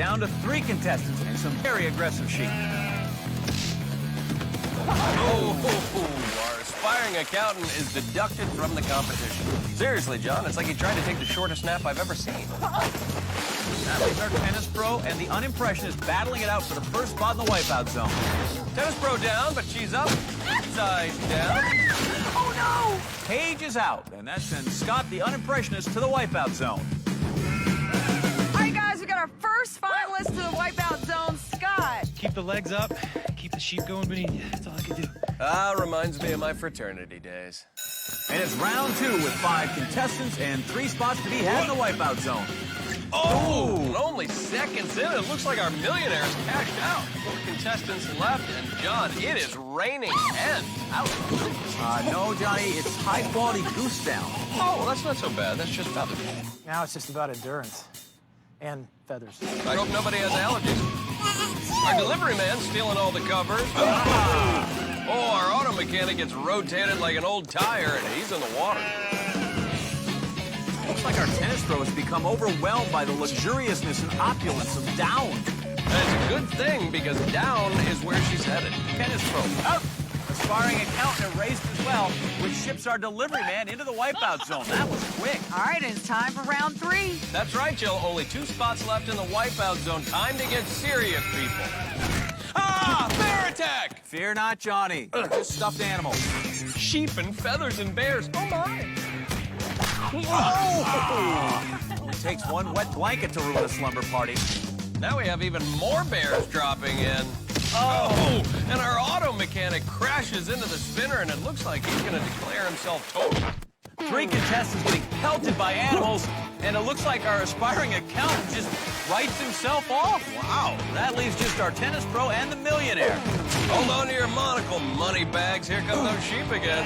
down to 3 contestants and some very aggressive sheep. Oh, our aspiring accountant is deducted from the competition. Seriously, John, it's like he tried to take the shortest nap I've ever seen. That leaves our tennis pro and the unimpressionist battling it out for the first spot in the wipeout zone. Tennis pro down, but she's up. Side down. Oh, no! Paige is out, and that sends Scott, the unimpressionist, to the wipeout zone. All right, guys, we got our first finalist to the wipeout zone, Scott. Keep the legs up, keep the sheep going beneath you. That's all I can do. Reminds me of my fraternity days. And it's round 2 with 5 contestants and 3 spots to be had in the wipeout zone. Oh, and only seconds in, it looks like our millionaire is cashed out. 4 contestants left, and John, it is raining hens. Ouch. No, Johnny, it's high-quality goose down. Oh, well, that's not so bad. That's just feathers. Now it's just about endurance and feathers. I hope nobody has allergies. Our delivery man's stealing all the covers. Oh, our auto mechanic gets rotated like an old tire, and he's in the water. Looks like our tennis pro has become overwhelmed by the luxuriousness and opulence of down. That's a good thing, because down is where she's headed. Tennis pro out. Aspiring accountant erased as well, which ships our delivery man into the wipeout zone. That was quick. All right, and it's time for round 3. That's right, Jill. Only 2 spots left in the wipeout zone. Time to get serious, people. Ah! Bear attack! Fear not, Johnny. They're just stuffed animals. Sheep and feathers and bears. Oh, my. Oh! It takes one wet blanket to ruin a slumber party. Now we have even more bears dropping in. Oh! And our auto mechanic crashes into the spinner, and it looks like he's going to declare himself total. 3 contestants getting pelted by animals, and it looks like our aspiring accountant just writes himself off. Wow. That leaves just our tennis pro and the millionaire. Hold on to your monocle, money bags. Here come those sheep again.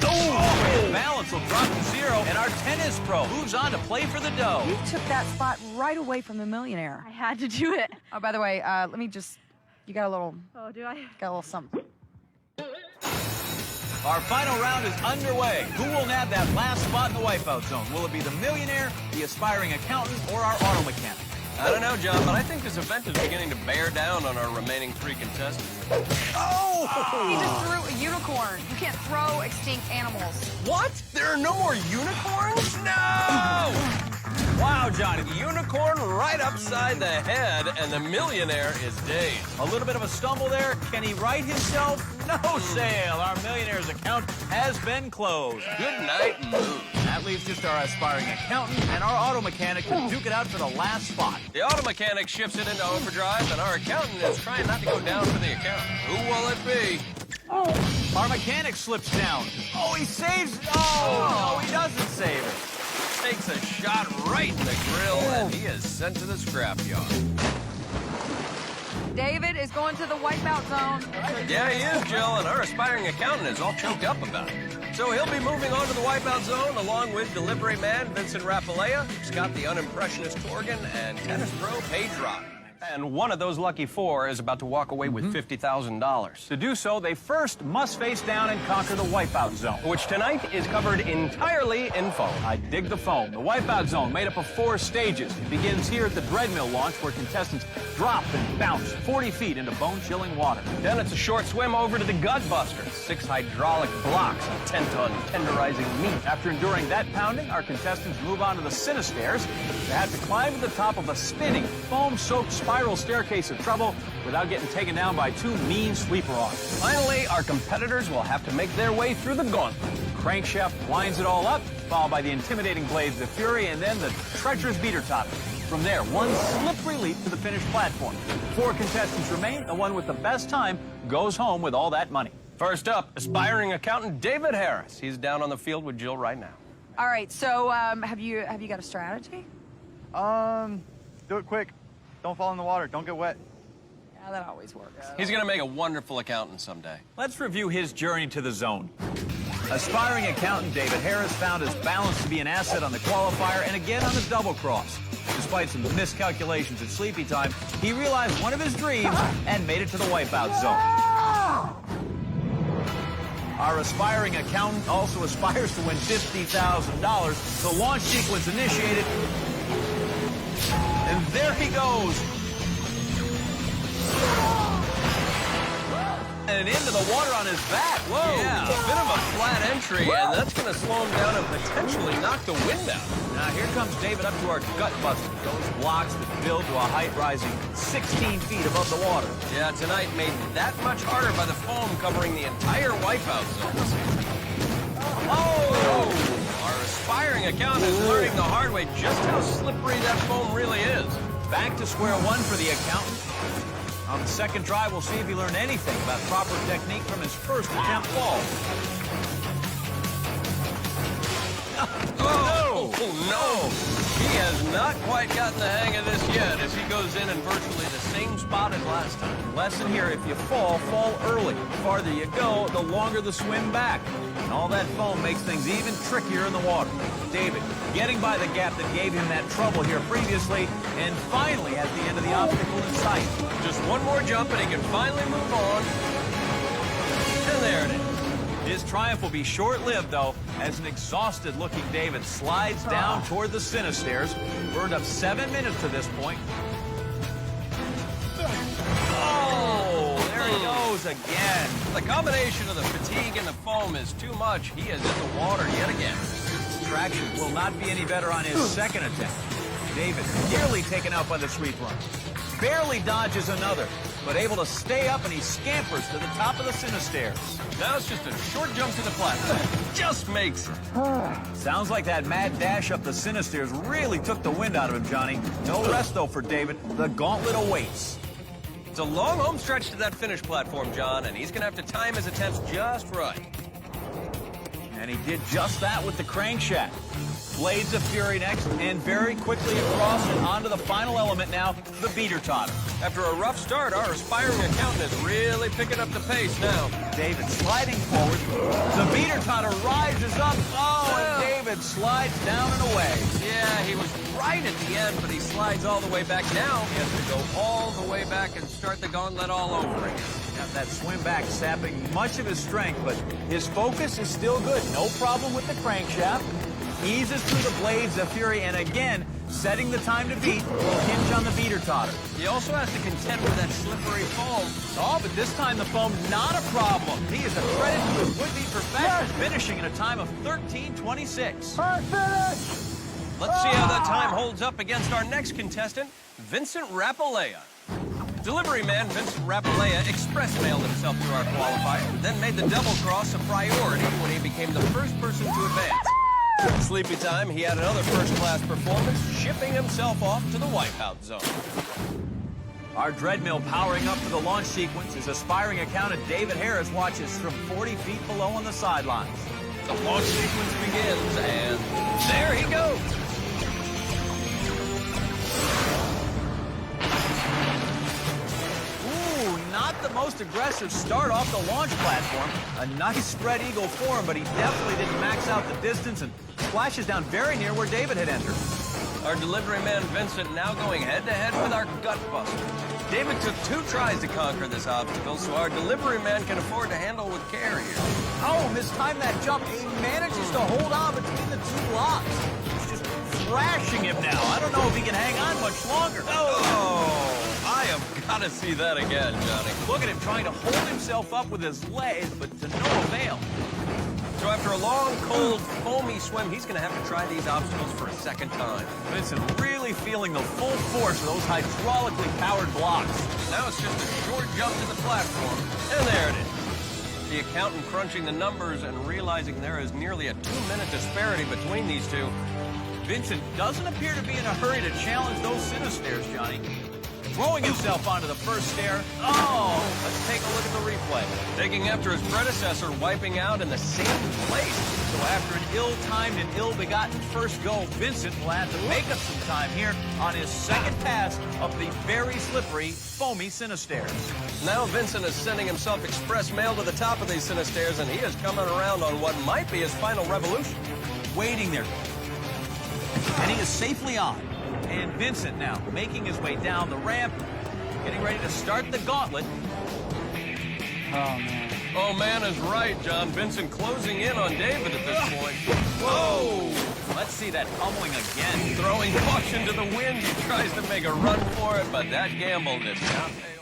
Oh, his balance will drop to 0, and our tennis pro moves on to play for the dough. You took that spot right away from the millionaire. I had to do it. Oh, by the way, let me just, you got a little, Oh, do I? got a little something. Our final round is underway. Who will nab that last spot in the wipeout zone? Will it be the millionaire, the aspiring accountant, or our auto mechanic? I don't know, John, but I think this event is beginning to bear down on our remaining 3 contestants. Oh! He just threw a unicorn. You can't throw extinct animals. What? There are no more unicorns? No! Wow, Johnny, the unicorn right upside the head, and the millionaire is dazed. A little bit of a stumble there. Can he right himself? No sale. Our millionaire's account has been closed. Good night, move. That leaves just our aspiring accountant and our auto mechanic to duke it out for the last spot. The auto mechanic shifts it into overdrive, and our accountant is trying not to go down for the account. Who will it be? Our mechanic slips down. Oh, he saves it. Oh, no, he doesn't save it. Takes a shot right in the grill, and he is sent to the scrapyard. David is going to the wipeout zone. Yeah, he is, Jill, and our aspiring accountant is all choked up about it. So he'll be moving on to the wipeout zone along with delivery man Vincent Rapalea, Scott the unimpressionist Torgan, and tennis pro Paige Rock. And one of those lucky 4 is about to walk away with $50,000. To do so, they first must face down and conquer the wipeout zone. Which tonight is covered entirely in foam. I dig the foam. The wipeout zone made up of 4 stages. It begins here at the Dreadmill launch, where contestants drop and bounce 40 feet into bone-chilling water. Then it's a short swim over to the Gutbuster. 6 hydraulic blocks intent on tenderizing meat. After enduring that pounding, our contestants move on to the Cinestairs. They have to climb to the top of a spinning, foam-soaked spiral staircase of trouble without getting taken down by 2 mean sweeper arms. Finally, our competitors will have to make their way through the gauntlet. Crankshaft winds it all up, followed by the intimidating blades of fury, and then the treacherous beater top. From there, one slippery leap to the finished platform. 4 contestants remain. The one with the best time goes home with all that money. First up, aspiring accountant David Harris. He's down on the field with Jill right now. All right, so have you got a strategy? Do it quick. Don't fall in the water. Don't get wet. Yeah, that always works. He's going to make a wonderful accountant someday. Let's review his journey to the zone. Aspiring accountant David Harris found his balance to be an asset on the qualifier and again on the double cross. Despite some miscalculations at sleepy time, he realized one of his dreams and made it to the wipeout zone. Our aspiring accountant also aspires to win $50,000. The launch sequence initiated. And there he goes. And into the water on his back. Whoa. Yeah, a bit of a flat entry, and that's going to slow him down and potentially knock the wind out. Now here comes David up to our gut buster. Those blocks that build to a height rising 16 feet above the water. Yeah, tonight made that much harder by the foam covering the entire wipeout zone. Oh! Our aspiring accountant is learning the hard way just how slippery that foam really is. Back to square one for the accountant. On the second try, we'll see if he learned anything about proper technique from his first attempt fall. Oh, no! He has not quite gotten the hang of this yet as he goes in virtually the same spot as last time. Lesson here, if you fall early. The farther you go, the longer the swim back. And all that foam makes things even trickier in the water. David getting by the gap that gave him that trouble here previously, and finally has the end of the obstacle in sight. Just one more jump and he can finally move on. And there it is. His triumph will be short-lived, though, as an exhausted-looking David slides down toward the Cinestairs. Burned up 7 minutes to this point. Oh, there he goes again. The combination of the fatigue and the foam is too much. He is in the water yet again. Traction will not be any better on his second attempt. David nearly taken out by the sweep run. Barely dodges another, but able to stay up, and he scampers to the top of the Cinestairs. Now it's just a short jump to the platform. Just makes it. Sounds like that mad dash up the Cinestairs really took the wind out of him, Johnny. No rest, though, for David. The gauntlet awaits. It's a long home stretch to that finish platform, John, and he's going to have to time his attempts just right. And he did just that with the crankshaft. Blades of Fury next, and very quickly across and onto the final element now, the beater totter. After a rough start, our aspiring accountant is really picking up the pace now. David sliding forward. The beater totter rises up. Oh, and David slides down and away. Yeah, he was right at the end, but he slides all the way back now. He has to go all the way back and start the gauntlet all over again. Got that swim back sapping much of his strength, but his focus is still good. No problem with the crankshaft. Eases through the blades of Fury, and again, setting the time to beat will hinge on the beater totter. He also has to contend with that slippery foam. Oh, but this time the foam not a problem. He is a credit to his would-be professional, finishing in a time of 13:26. Let's see how that time holds up against our next contestant, Vincent Rapalea. Delivery man Vincent Rapalea express mailed himself through our qualifier, then made the double cross a priority when he became the first person to advance. Sleepy time, he had another first-class performance, shipping himself off to the Wipeout zone. Our treadmill powering up for the launch sequence as aspiring accountant David Harris watches from 40 feet below on the sidelines. The launch sequence begins, and there he goes. Not the most aggressive start off the launch platform. A nice spread eagle form, but he definitely didn't max out the distance and splashes down very near where David had entered. Our delivery man Vincent now going head-to-head with our gut buster. David took 2 tries to conquer this obstacle, so our delivery man can afford to handle with care here. Oh, mistimed that jump. He manages to hold on between the 2 blocks. He's just thrashing him now. I don't know if he can hang on much longer. Oh, I have got to see that again, Johnny. Look at him trying to hold himself up with his legs, but to no avail. So after a long, cold, foamy swim, he's going to have to try these obstacles for a second time. Vincent really feeling the full force of those hydraulically powered blocks. Now it's just a short jump to the platform, and there it is. The accountant crunching the numbers and realizing there is nearly a 2-minute disparity between these two. Vincent doesn't appear to be in a hurry to challenge those Cinestairs, Johnny. Throwing himself onto the first stair. Oh, let's take a look at the replay. Taking after his predecessor, wiping out in the same place. So after an ill-timed and ill-begotten first go, Vincent will have to make up some time here on his second pass of the very slippery, foamy Cinestairs. Now Vincent is sending himself express mail to the top of these Cinestairs, and he is coming around on what might be his final revolution. Waiting there. And he is safely on. And Vincent now making his way down the ramp, getting ready to start the gauntlet. Oh, man. Oh, man is right, John. Vincent closing in on David at this point. Whoa! Let's see that pummeling again. Throwing caution to the wind. He tries to make a run for it, but that gamble did not pay